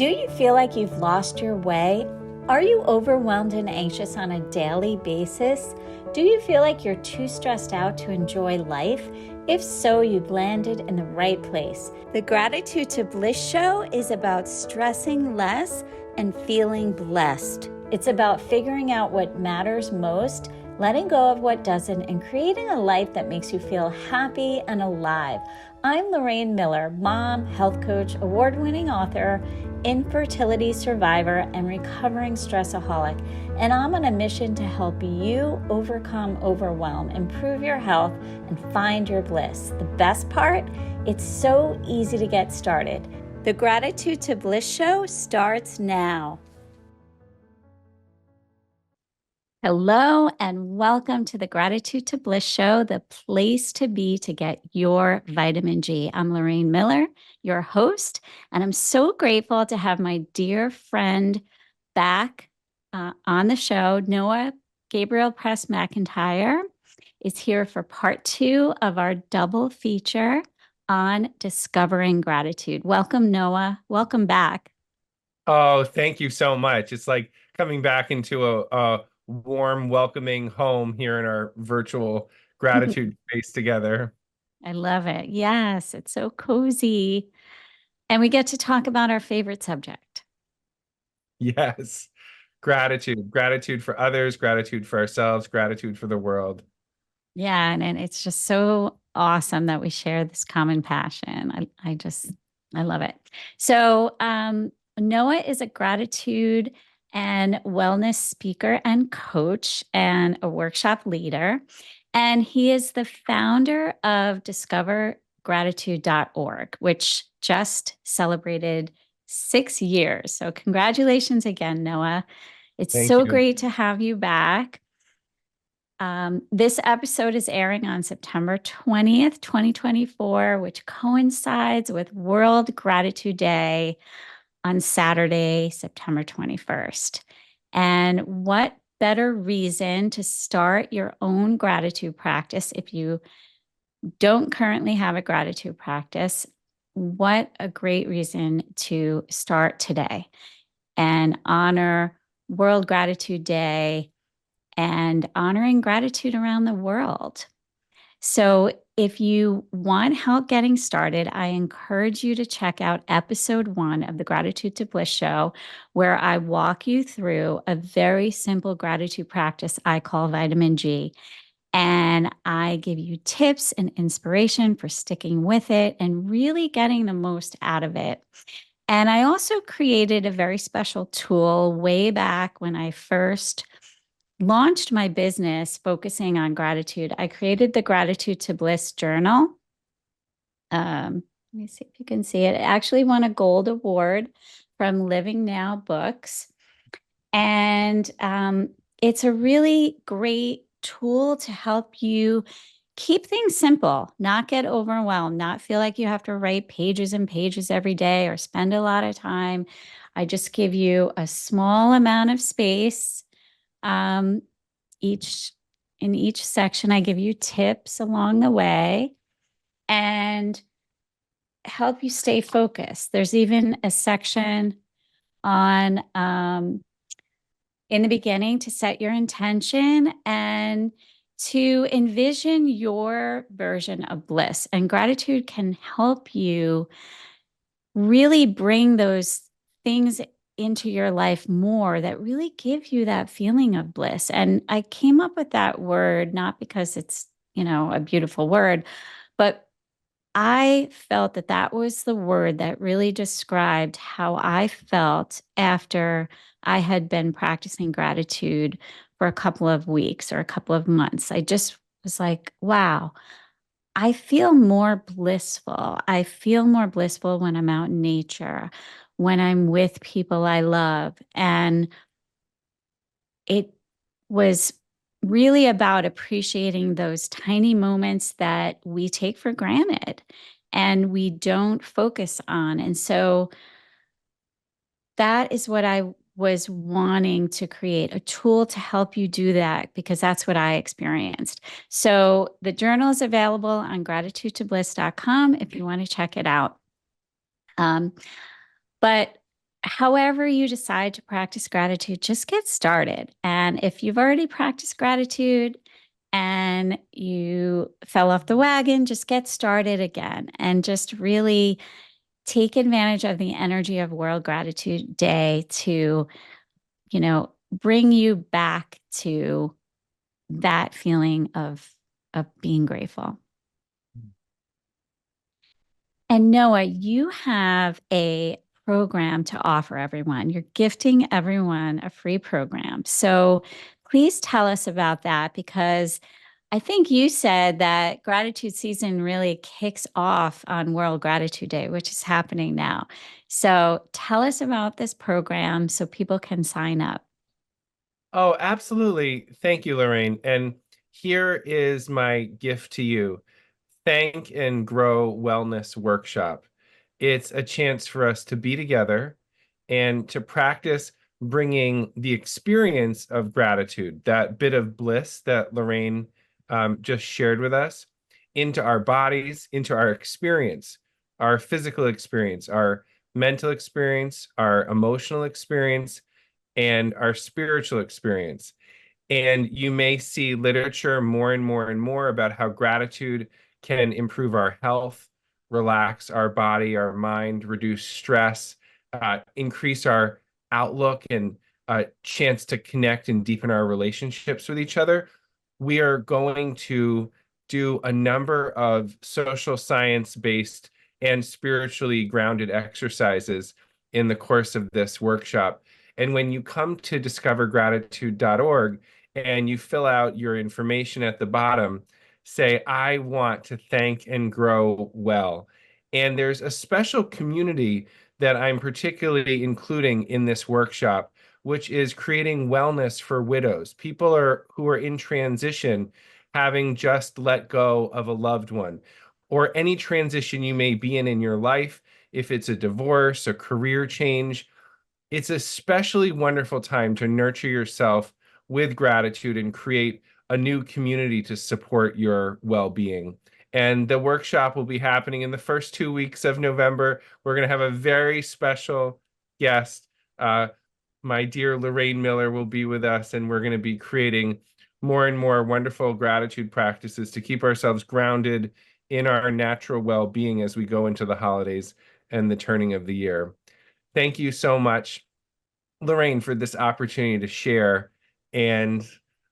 Do you feel like you've lost your way? Are you overwhelmed and anxious on a daily basis? Do you feel like you're too stressed out to enjoy life? If so, you've landed in the right place. The Gratitude to Bliss show is about stressing less and feeling blessed. It's about figuring out what matters most, letting go of what doesn't, and creating a life that makes you feel happy and alive. I'm Lorraine Miller, mom, health coach, award-winning author, infertility survivor, and recovering stressaholic. And I'm on a mission to help you overcome overwhelm, improve your health, and find your bliss. The best part? It's so easy to get started. The Gratitude to Bliss show starts now. Hello and welcome to the Gratitude to Bliss show, the place to be to get your vitamin G. I'm Lorraine Miller, your host, and I'm so grateful to have my dear friend back on the show. Noah Gabriel Press McIntyre is here for part 2 of our double feature on discovering gratitude. Welcome, Noah. Welcome back. Oh, thank you so much. It's like coming back into a warm, welcoming home here in our virtual gratitude space together. I love it. Yes, it's so cozy. And we get to talk about our favorite subject. Yes. Gratitude. Gratitude for others, gratitude for ourselves, gratitude for the world. Yeah, and it's just so awesome that we share this common passion. I love it. So, Noah is a gratitude and wellness speaker and coach and a workshop leader. And he is the founder of discovergratitude.org, which just celebrated 6 years. So, congratulations again, Noah. It's Thank so you. great to have you back. This episode is airing on September 20th, 2024, which coincides with World Gratitude Day on Saturday, September 21st. And what better reason to start your own gratitude practice if you don't currently have a gratitude practice? What a great reason to start today and honor World Gratitude Day and honoring gratitude around the world. So, if you want help getting started, I encourage you to check out episode 1 of the Gratitude to Bliss show, where I walk you through a very simple gratitude practice I call vitamin G. And I give you tips and inspiration for sticking with it and really getting the most out of it. And I also created a very special tool way back when I first launched my business focusing on gratitude. I created the Gratitude to Bliss journal. Let me see if you can see it. It actually won a gold award from Living Now Books. And it's a really great tool to help you keep things simple, not get overwhelmed, not feel like you have to write pages and pages every day or spend a lot of time. I just give you a small amount of space. Um, each in each section, I give you tips along the way and help you stay focused. There's even a section on in the beginning to set your intention and to envision your version of bliss. And gratitude can help you really bring those things into your life more that really give you that feeling of bliss. And I came up with that word not because it's, a beautiful word, but I felt that that was the word that really described how I felt after I had been practicing gratitude for a couple of weeks or a couple of months. I just was like, wow, I feel more blissful. I feel more blissful when I'm out in nature, when I'm with people I love. And it was really about appreciating those tiny moments that we take for granted and we don't focus on. And so that is what I was wanting to create a tool to help you do that because that's what I experienced. So the journal is available on gratitudetobliss.com if you want to check it out. But however you decide to practice gratitude, just get started. And if you've already practiced gratitude and you fell off the wagon, just get started again and just really take advantage of the energy of World Gratitude Day to, bring you back to that feeling of being grateful. And Noah, you have a program to offer everyone. You're gifting everyone a free program. So please tell us about that because I think you said that gratitude season really kicks off on World Gratitude Day, which is happening now. So tell us about this program so people can sign up. Oh, absolutely. Thank you, Lorraine. And here is my gift to you. Thank and Grow Wellness Workshop. It's a chance for us to be together and to practice bringing the experience of gratitude, that bit of bliss that Lorraine just shared with us, into our bodies, into our experience, our physical experience, our mental experience, our emotional experience, and our spiritual experience. And you may see literature more and more and more about how gratitude can improve our health, relax our body, our mind, reduce stress, increase our outlook and chance to connect and deepen our relationships with each other. We are going to do a number of social science based and spiritually grounded exercises in the course of this workshop. And when you come to discovergratitude.org, and you fill out your information at the bottom, say, I want to thank and grow well. And there's a special community that I'm particularly including in this workshop, which is creating wellness for widows. People who are in transition, having just let go of a loved one, or any transition you may be in your life, if it's a divorce, a career change. It's especially wonderful time to nurture yourself with gratitude and create a new community to support your well-being. And the workshop will be happening in the first 2 weeks of November. We're going to have a very special guest. My dear Lorraine Miller will be with us, and we're going to be creating more and more wonderful gratitude practices to keep ourselves grounded in our natural well-being as we go into the holidays and the turning of the year. Thank you so much, Lorraine, for this opportunity to share. And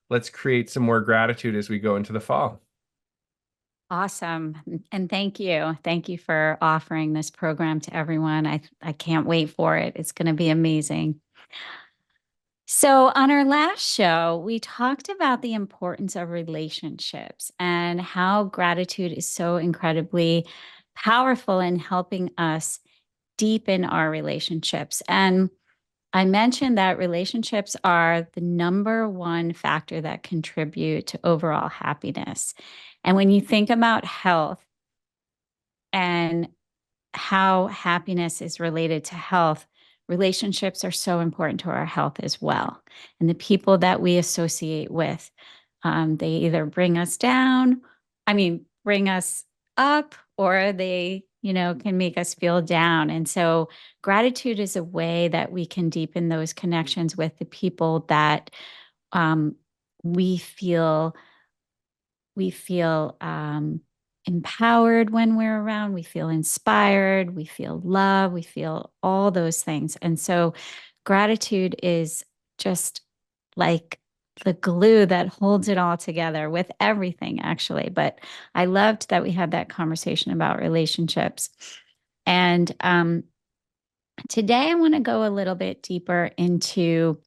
let's create some more gratitude as we go into the fall. Awesome. And thank you. Thank you for offering this program to everyone. I can't wait for it. It's going to be amazing. So, on our last show, we talked about the importance of relationships and how gratitude is so incredibly powerful in helping us deepen our relationships. And I mentioned that relationships are the number one factor that contribute to overall happiness. And when you think about health and how happiness is related to health, relationships are so important to our health as well. And the people that we associate with, they either bring us down, bring us up, or they, can make us feel down. And so gratitude is a way that we can deepen those connections with the people that um, we feel we feel empowered when we're around. We feel inspired. We feel love. We feel all those things. And so gratitude is just like the glue that holds it all together with everything, actually. But I loved that we had that conversation about relationships. And today I want to go a little bit deeper into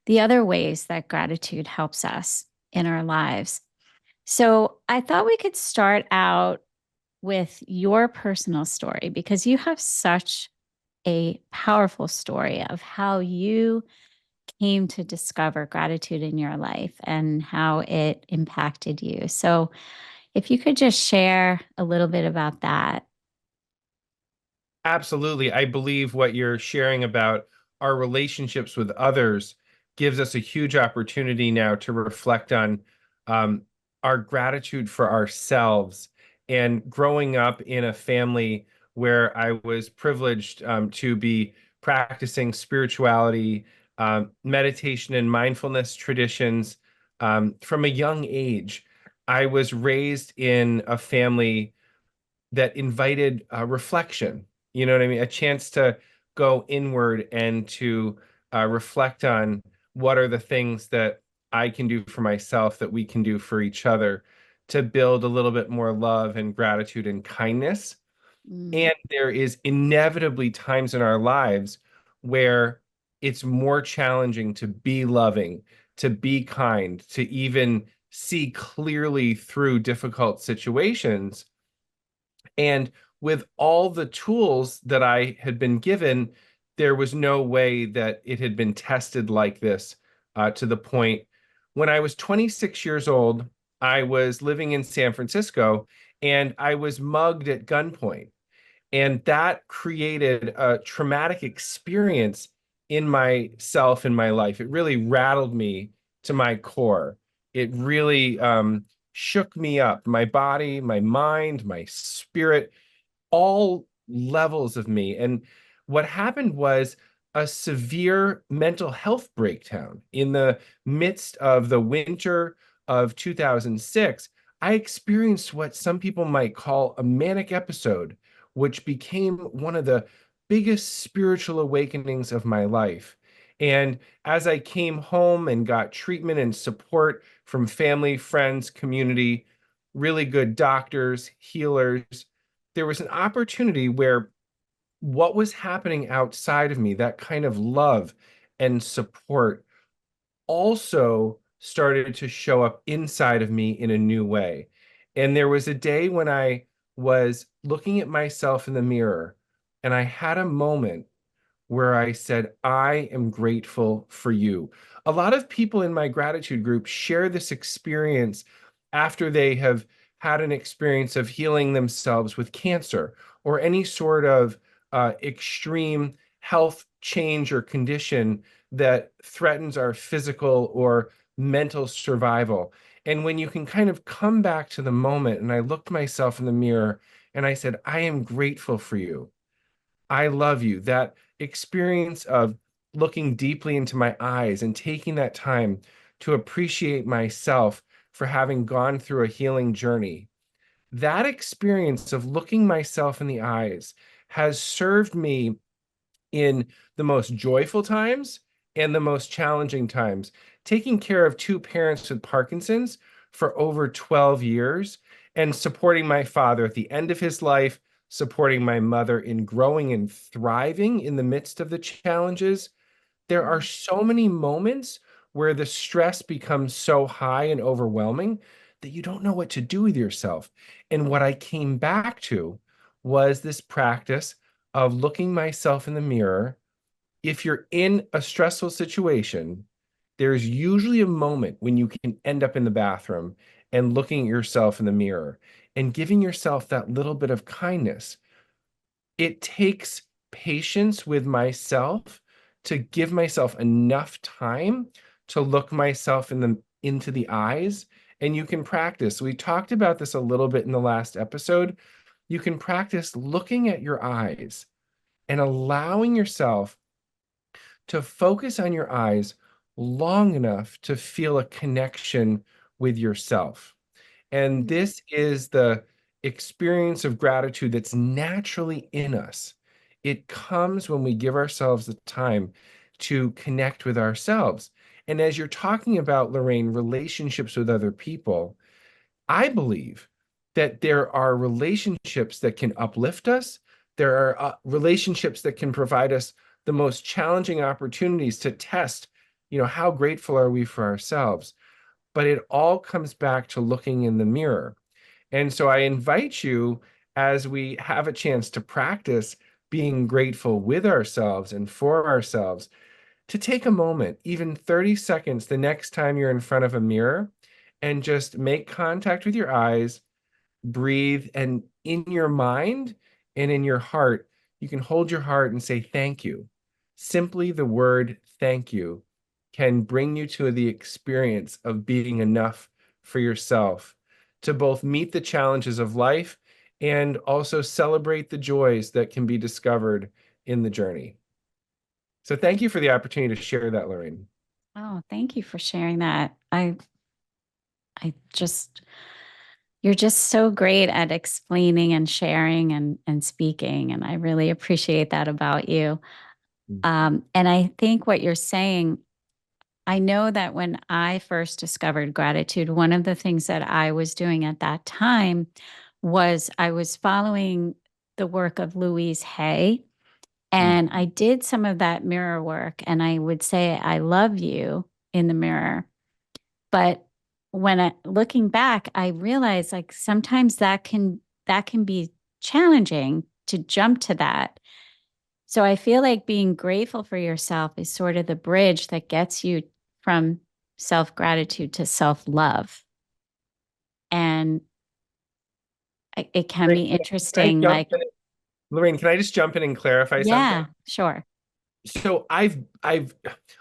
the other ways that gratitude helps us in our lives. So I thought we could start out with your personal story because you have such a powerful story of how you came to discover gratitude in your life and how it impacted you. So if you could just share a little bit about that. Absolutely. I believe what you're sharing about our relationships with others gives us a huge opportunity now to reflect on um, our gratitude for ourselves. And growing up in a family where I was privileged to be practicing spirituality, meditation, and mindfulness traditions from a young age. I was raised in a family that invited reflection. You know what I mean? A chance to go inward and to reflect on what are the things that I can do for myself, that we can do for each other, to build a little bit more love and gratitude and kindness. Mm, And there is inevitably times in our lives where it's more challenging to be loving, to be kind, to even see clearly through difficult situations. And with all the tools that I had been given, there was no way that it had been tested like this to the point. When I was 26 years old, I was living in San Francisco and I was mugged at gunpoint. And that created a traumatic experience in myself, in my life. It really rattled me to my core. It really shook me up, my body, my mind, my spirit, all levels of me. And what happened was a severe mental health breakdown in the midst of the winter of 2006. I experienced what some people might call a manic episode, which became one of the biggest spiritual awakenings of my life. And as I came home and got treatment and support from family, friends, community, really good doctors, healers, there was an opportunity where what was happening outside of me, that kind of love and support, also started to show up inside of me in a new way. And there was a day when I was looking at myself in the mirror and I had a moment where I said, I am grateful for you. A lot of people in my gratitude group share this experience after they have had an experience of healing themselves with cancer or any sort of extreme health change or condition that threatens our physical or mental survival. And when you can kind of come back to the moment, and I looked myself in the mirror and I said, I am grateful for you. I love you. That experience of looking deeply into my eyes and taking that time to appreciate myself for having gone through a healing journey. That experience of looking myself in the eyes has served me in the most joyful times and the most challenging times. Taking care of two parents with Parkinson's for over 12 years and supporting my father at the end of his life, supporting my mother in growing and thriving in the midst of the challenges. There are mm, so many moments where the stress becomes so high and overwhelming that you don't know what to do with yourself. And what I came back to was this practice of looking myself in the mirror. If you're in a stressful situation, there's usually a moment when you can end up in the bathroom and looking at yourself in the mirror and giving yourself that little bit of kindness. It takes patience with myself to give myself enough time to look myself into the eyes. And you can practice. We talked about this a little bit in the last episode. You can practice looking at your eyes and allowing yourself to focus on your eyes long enough to feel a connection with yourself. And mm, this is the experience of gratitude that's naturally in us. It comes when we give ourselves the time to connect with ourselves. And as you're talking about, Lorraine, relationships with other people, I believe that there are relationships that can uplift us. There are relationships that can provide us the most challenging opportunities to test, how grateful are we for ourselves? But it all comes back to looking in the mirror. And so I invite you, as we have a chance to practice being grateful with ourselves and for ourselves, to take a moment, even 30 seconds the next time you're in front of a mirror, and just make contact with your eyes, breathe, and in your mind and in your heart, you can hold your heart and say thank you. Simply the word thank you can bring you to the experience of being enough for yourself to both meet the challenges of life and also celebrate the joys that can be discovered in the journey. So thank you for the opportunity to share that, Lorraine. Oh, thank you for sharing that. I just you're just so great at explaining and sharing and speaking, and I really appreciate that about you. And I think what you're saying, I know that when I first discovered gratitude, one of the things that I was doing at that time was I was following the work of Louise Hay. And I did some of that mirror work, and I would say, I love you in the mirror. But looking back, I realized like sometimes that can be challenging to jump to that. So I feel like being grateful for yourself is sort of the bridge that gets you from self-gratitude to self-love. And it can Lorraine, be can I interesting. jump Like, in? Lorraine, can I just jump in and clarify something? yeah, sure. So I've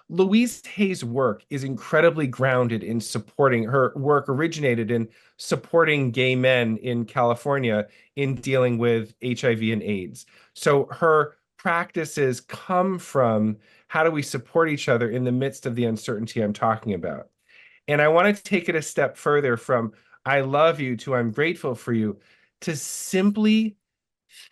Louise Hay's work is incredibly grounded in supporting her work originated in supporting gay men in California in dealing with HIV and AIDS. So her practices come from how do we support each other in the midst of the uncertainty I'm talking about. And I want to take it a step further from I love you to I'm grateful for you to simply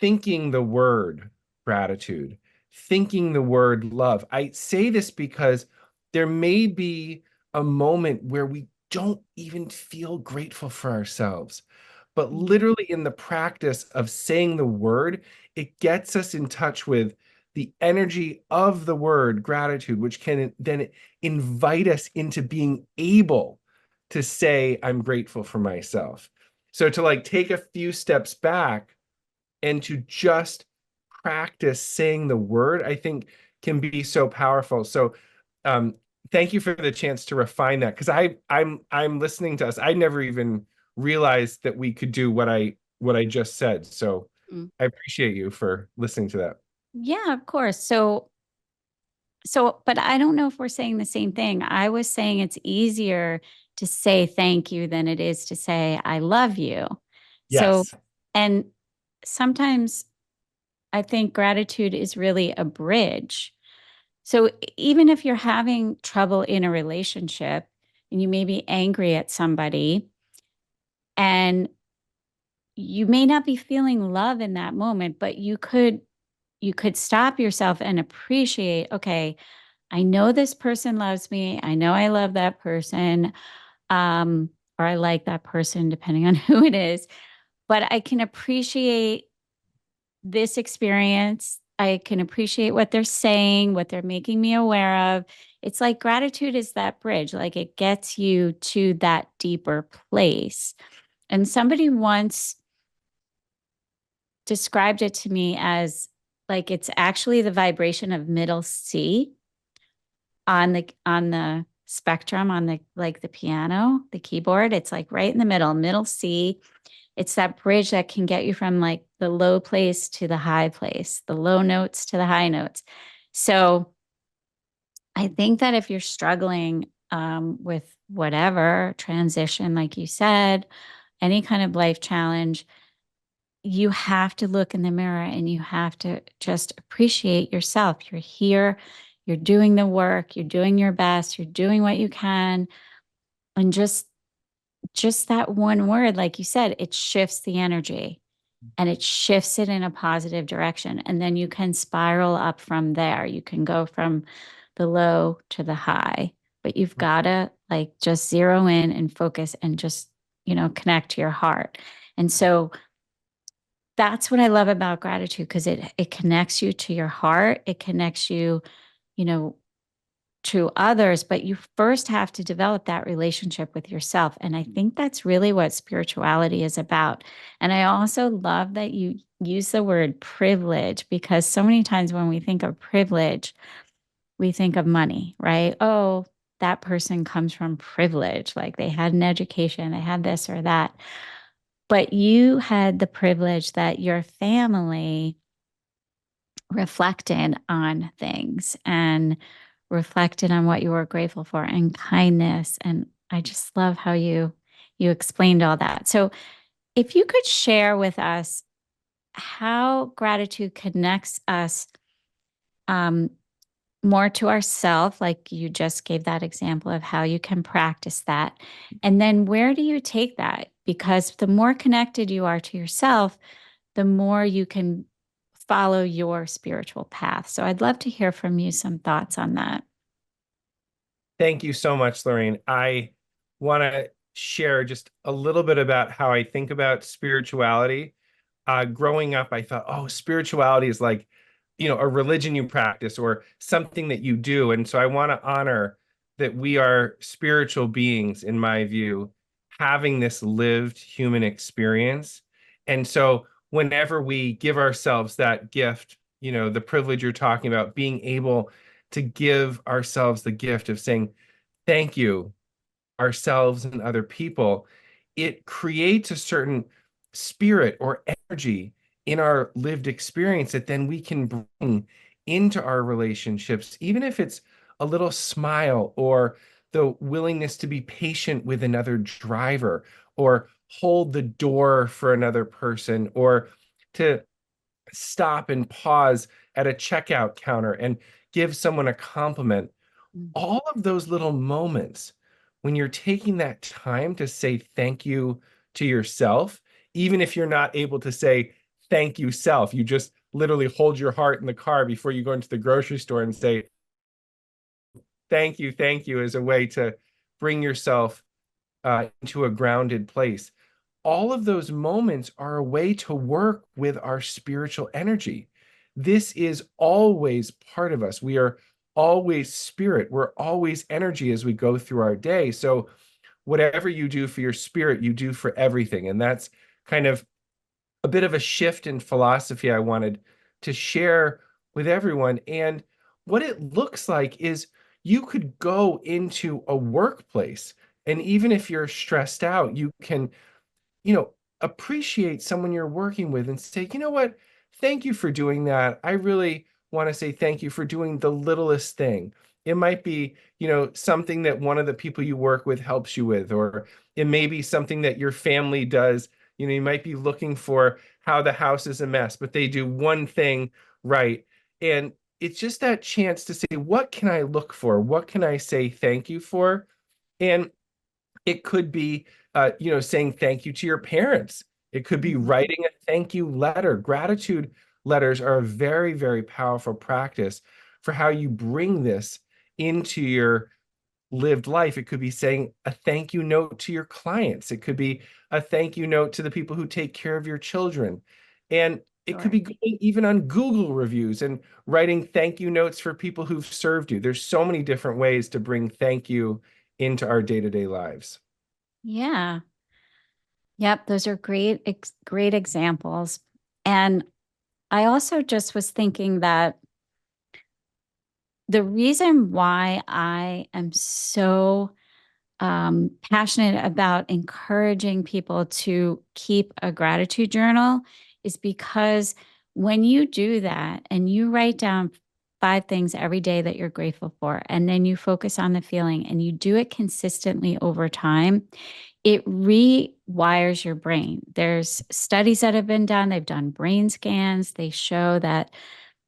thinking the word gratitude, thinking the word love. I say this because there may be a moment where we don't even feel grateful for ourselves. But literally, in the practice of saying the word, it gets us in touch with the energy of the word gratitude, which can then invite us into being able to say, I'm grateful for myself. So to like take a few steps back and to just practice saying the word, I think can be so powerful. So um, thank you for the chance to refine that because I'm listening to us. I never even realized that we could do what I just said. So Mm. I appreciate you for listening to that. Yeah, of course. So, but I don't know if we're saying the same thing. I was saying it's easier to say thank you than it is to say I love you. So, Yes. and sometimes I think gratitude is really a bridge. So, even if you're having trouble in a relationship and you may be angry at somebody and you may not be feeling love in that moment, but you could stop yourself and appreciate, okay, I know this person loves me. I know I love that person, um, or I like that person, depending on who it is. But I can appreciate this experience. I can appreciate what they're saying, what they're making me aware of. It's like gratitude is that bridge, like it gets you to that deeper place. And somebody once described it to me as like it's actually the vibration of middle C on the spectrum on the like the piano, the keyboard. It's like right in the middle C. It's that bridge that can get you from like the low place to the high place, the low notes to the high notes. So I think that if you're struggling with whatever transition, like you said, any kind of life challenge, you have to look in the mirror and you have to just appreciate yourself. You're here, you're doing the work, you're doing your best, you're doing what you can. And just that one word, like you said, it shifts the energy and it shifts it in a positive direction. And then you can spiral up from there. You can go from the low to the high, but you've got to like just zero in and focus and just, connect to your heart. And so that's what I love about gratitude because it connects you to your heart. It connects you, you know, to others, but you first have to develop that relationship with yourself. And I think that's really what spirituality is about. And I also love that you use the word privilege because so many times when we think of privilege, we think of money, right? Oh, that person comes from privilege, like they had an education, they had this or that. But you had the privilege that your family reflected on things and reflected on what you were grateful for and kindness. And I just love how you explained all that. So if you could share with us how gratitude connects us, um, more to ourself, like you just gave that example of how you can practice that. And then where do you take that? Because the more connected you are to yourself, the more you can follow your spiritual path. So I'd love to hear from you some thoughts on that. Thank you so much, Lorraine. I want to share just a little bit about how I think about spirituality. Growing up, I thought, oh, spirituality is like, a religion you practice or something that you do. And so I want to honor that we are spiritual beings, in my view, having this lived human experience. And so whenever we give ourselves that gift, the privilege you're talking about, being able to give ourselves the gift of saying thank you, ourselves and other people, it creates a certain spirit or energy in our lived experience that then we can bring into our relationships, even if it's a little smile or the willingness to be patient with another driver or hold the door for another person or to stop and pause at a checkout counter and give someone a compliment. Mm. All of those little moments when you're taking that time to say thank you to yourself, even if you're not able to say thank you self, you just literally hold your heart in the car before you go into the grocery store and say thank you as a way to bring yourself into a grounded place. All of those moments are a way to work with our spiritual energy. This is always part of us. We are always spirit. We're always energy as we go through our day. So, whatever you do for your spirit, you do for everything. And that's kind of a bit of a shift in philosophy I wanted to share with everyone. And what it looks like is you could go into a workplace, and even if you're stressed out, you can you know, appreciate someone you're working with and say, you know what? Thank you for doing that. I really want to say thank you for doing the littlest thing. It might be, something that one of the people you work with helps you with, or it may be something that your family does. You might be looking for how the house is a mess, but they do one thing right. And it's just that chance to say, what can I look for? What can I say thank you for? And it could be, saying thank you to your parents. It could be Mhm. writing a thank you letter. Gratitude letters are a very, very powerful practice for how you bring this into your lived life. It could be saying a thank you note to your clients. It could be a thank you note to the people who take care of your children. And it could Sure. be going even on Google reviews and writing thank you notes for people who've served you. There's so many different ways to bring thank you into our day-to-day lives. Yeah. Yep. Those are great examples. And I also just was thinking that the reason why I am so passionate about encouraging people to keep a gratitude journal is because when you do that and you write down 5 things every day that you're grateful for, and then you focus on the feeling and you do it consistently over time, it rewires your brain. There's studies that have been done, they've done brain scans, they show that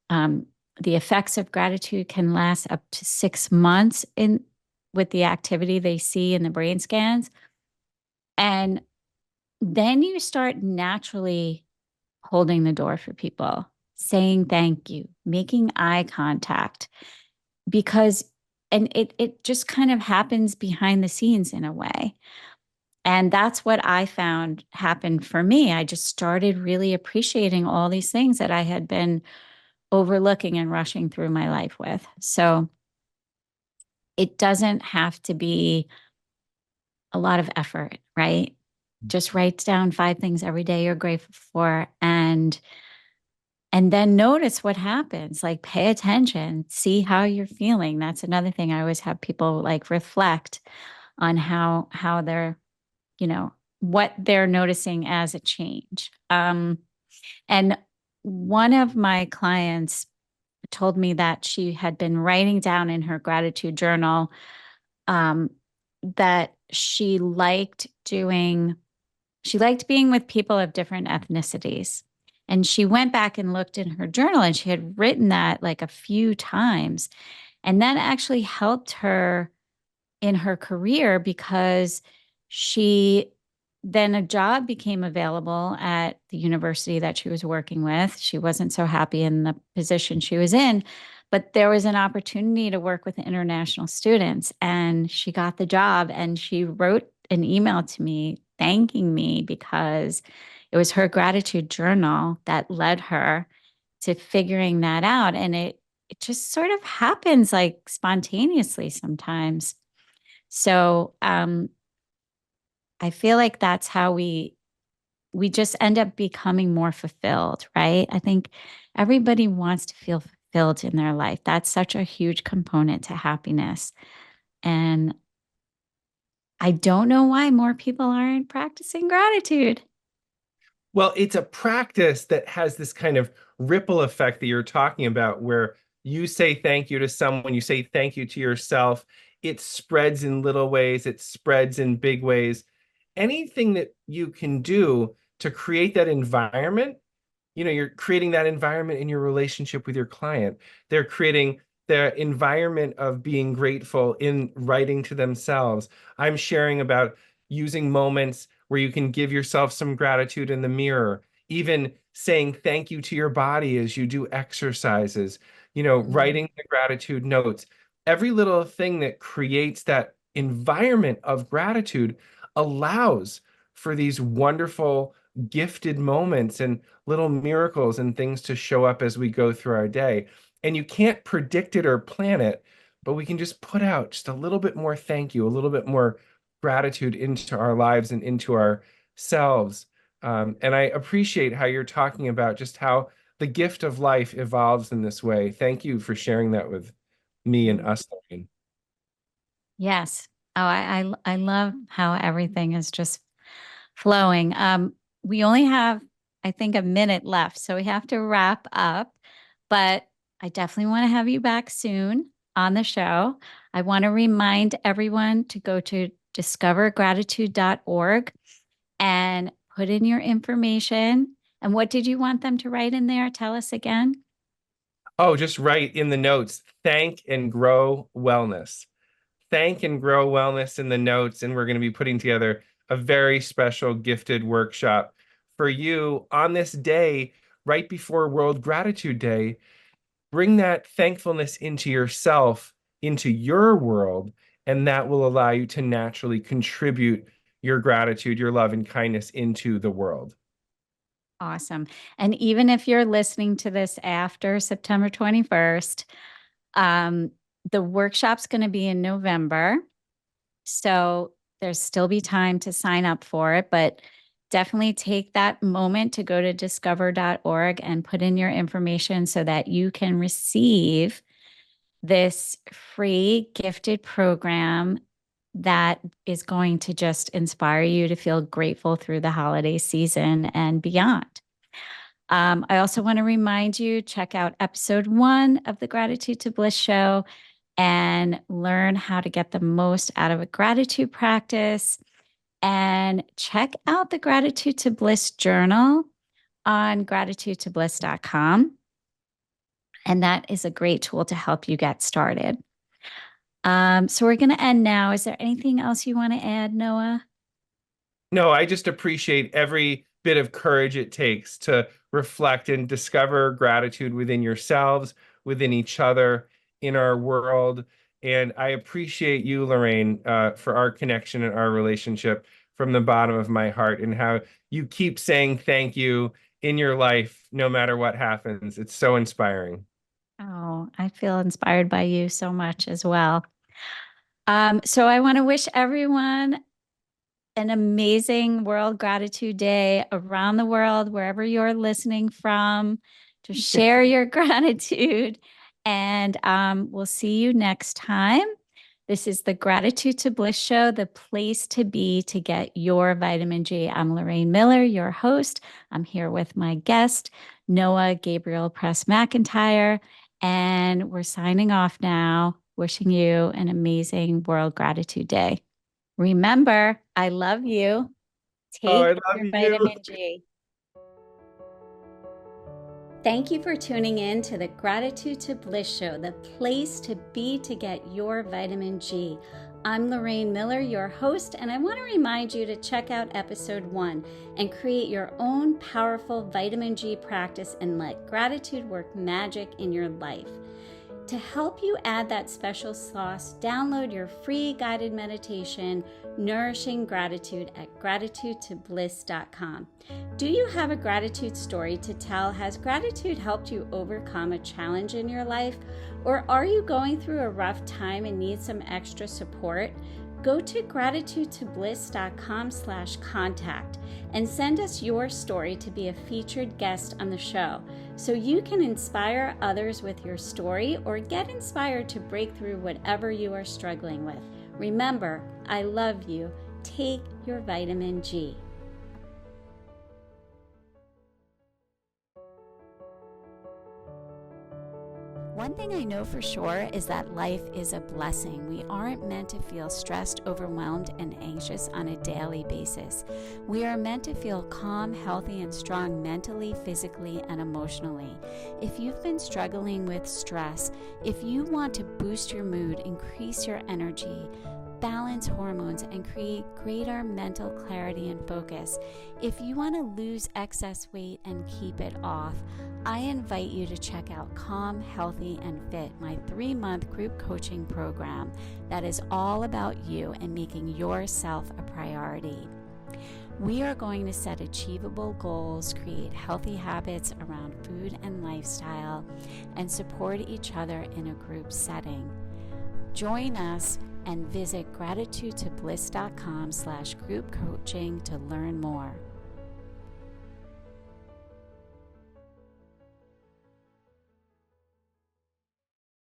um, the effects of gratitude can last up to 6 months in with the activity they see in the brain scans. And then you start naturally holding the door for people, saying thank you, making eye contact, because and it just kind of happens behind the scenes in a way. And that's what I found happened for me. I just started really appreciating all these things that I had been overlooking and rushing through my life with. So it doesn't have to be a lot of effort, right? Just write down 5 things every day you're grateful for and then notice what happens. Like pay attention, see how you're feeling. That's another thing I always have people like reflect on how they're, you know, what they're noticing as a change. And one of my clients told me that she had been writing down in her gratitude journal um, that she liked being with people of different ethnicities. And she went back and looked in her journal and she had written that like a few times. And that actually helped her in her career because she then a job became available at the university that she was working with. She wasn't so happy in the position she was in, but there was an opportunity to work with international students and she got the job and she wrote an email to me thanking me because it was her gratitude journal that led her to figuring that out and it just sort of happens like spontaneously sometimes. So I feel like that's how we just end up becoming more fulfilled, right? I think everybody wants to feel fulfilled in their life. That's such a huge component to happiness. And I don't know why more people aren't practicing gratitude. Well, it's a practice that has this kind of ripple effect that you're talking about, where you say thank you to someone, you say thank you to yourself. It spreads in little ways, it spreads in big ways. Anything that you can do to create that environment, you're creating that environment in your relationship with your client. They're creating the environment of being grateful in writing to themselves. I'm sharing about using moments where you can give yourself some gratitude in the mirror, even saying thank you to your body as you do exercises, Mm. writing the gratitude notes. Every little thing that creates that environment of gratitude allows for these wonderful gifted moments and little miracles and things to show up as we go through our day. And you can't predict it or plan it, but we can just put out just a little bit more thank you, a little bit more gratitude into our lives and into ourselves. And I appreciate how you're talking about just how the gift of life evolves in this way. Thank you for sharing that with me and Mm. us, Lorraine. Yes. Oh, I love how everything is just flowing. We only have, I think, a minute left, so we have to wrap up. But I definitely want to have you back soon on the show. I want to remind everyone to go to discovergratitude.org and put in your information. And what did you want them to write in there? Tell us again. Oh, just write in the notes, thank and grow wellness. Thank and grow wellness in the notes, and we're going to be putting together a very special gifted workshop for you on this day, right before World Gratitude Day. Bring that thankfulness into yourself, into your world, and that will allow you to naturally contribute your gratitude, your love, and kindness into the world. Awesome. And even if you're listening to this after September 21st, um, the workshop's going to be in November. So there's still be time to sign up for it, but definitely take that moment to go to discover.org and put in your information so that you can receive this free gifted program that is going to just inspire you to feel grateful through the holiday season and beyond. I also want to remind you check out episode 1 of the Gratitude to Bliss show and learn how to get the most out of a gratitude practice. And check out the Gratitude to Bliss journal on gratitudetobliss.com. And that is a great tool to help you get started. So we're going to end now. Is there anything else you want to add, Noah? No, I just appreciate every bit of courage it takes to reflect and discover gratitude within yourselves, within each other, in our world. And I appreciate you, Lorraine, for our connection and our relationship from the bottom of my heart, and how you keep saying thank you in your life, no matter what happens. It's so inspiring. Oh, I feel inspired by you so much as well. So I want to wish everyone an amazing World Gratitude Day around the world, wherever you're listening from, to share your gratitude. And we'll see you next time. This is the Gratitude to Bliss show, the place to be to get your vitamin G. I'm Lorraine Miller, your host. I'm here with my guest, Noah Gabriel Press McIntyre. And we're signing off now, wishing you an amazing World Gratitude Day. Remember, I love you. Oh, I Take love your you. vitamin G. Thank you for tuning in to the Gratitude to Bliss show, the place to be to get your vitamin G. I'm Lorraine Miller, your host, and I want to remind you to check out episode 1 and create your own powerful vitamin G practice and let gratitude work magic in your life. To help you add that special sauce, download your free guided meditation, Nourishing Gratitude, at gratitudetobliss.com. Do you have a gratitude story to tell? Has gratitude helped you overcome a challenge in your life? Or are you going through a rough time and need some extra support? Go to gratitudetobliss.com/contact and send us your story to be a featured guest on the show so you can inspire others with your story or get inspired to break through whatever you are struggling with. Remember, I love you. Take your vitamin G. One thing I know for sure is that life is a blessing. We aren't meant to feel stressed, overwhelmed, and anxious on a daily basis. We are meant to feel calm, healthy, and strong mentally, physically, and emotionally. If you've been struggling with stress, if you want to boost your mood, increase your energy, balance hormones, and create greater mental clarity and focus, if you want to lose excess weight and keep it off, I invite you to check out Calm, Healthy, and Fit, my 3-month group coaching program that is all about you and making yourself a priority. We are going to set achievable goals, create healthy habits around food and lifestyle, and support each other in a group setting. Join us and visit gratitudetobliss.com/group coaching to learn more.